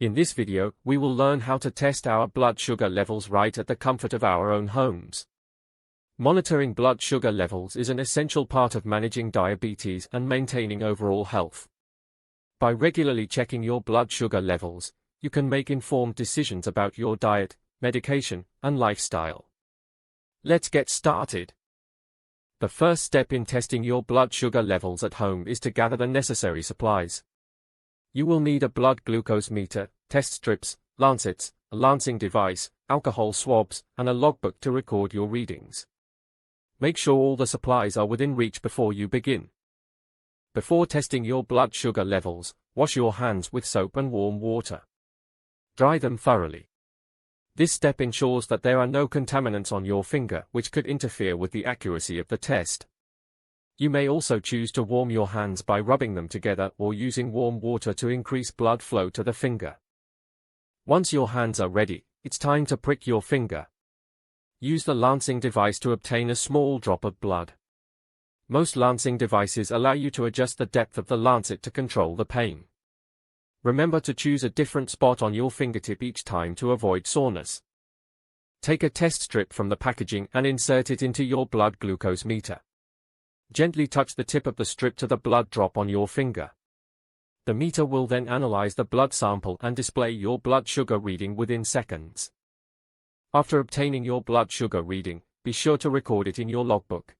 In this video, we will learn how to test our blood sugar levels right at the comfort of our own homes. Monitoring blood sugar levels is an essential part of managing diabetes and maintaining overall health. By regularly checking your blood sugar levels, you can make informed decisions about your diet, medication, and lifestyle. Let's get started. The first step in testing your blood sugar levels at home is to gather the necessary supplies. You will need a blood glucose meter, test strips, lancets, a lancing device, alcohol swabs, and a logbook to record your readings. Make sure all the supplies are within reach before you begin. Before testing your blood sugar levels, wash your hands with soap and warm water. Dry them thoroughly. This step ensures that there are no contaminants on your finger which could interfere with the accuracy of the test. You may also choose to warm your hands by rubbing them together or using warm water to increase blood flow to the finger. Once your hands are ready, it's time to prick your finger. Use the lancing device to obtain a small drop of blood. Most lancing devices allow you to adjust the depth of the lancet to control the pain. Remember to choose a different spot on your fingertip each time to avoid soreness. Take a test strip from the packaging and insert it into your blood glucose meter. Gently touch the tip of the strip to the blood drop on your finger. The meter will then analyze the blood sample and display your blood sugar reading within seconds. After obtaining your blood sugar reading, be sure to record it in your logbook.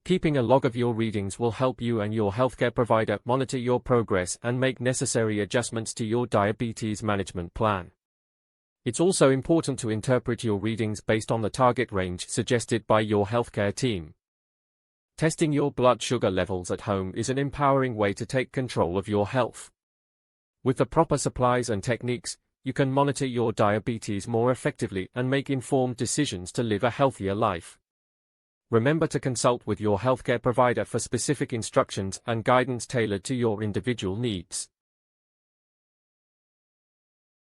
Keeping a log of your readings will help you and your healthcare provider monitor your progress and make necessary adjustments to your diabetes management plan. It's also important to interpret your readings based on the target range suggested by your healthcare team. Testing your blood sugar levels at home is an empowering way to take control of your health. With the proper supplies and techniques, you can monitor your diabetes more effectively and make informed decisions to live a healthier life. Remember to consult with your healthcare provider for specific instructions and guidance tailored to your individual needs.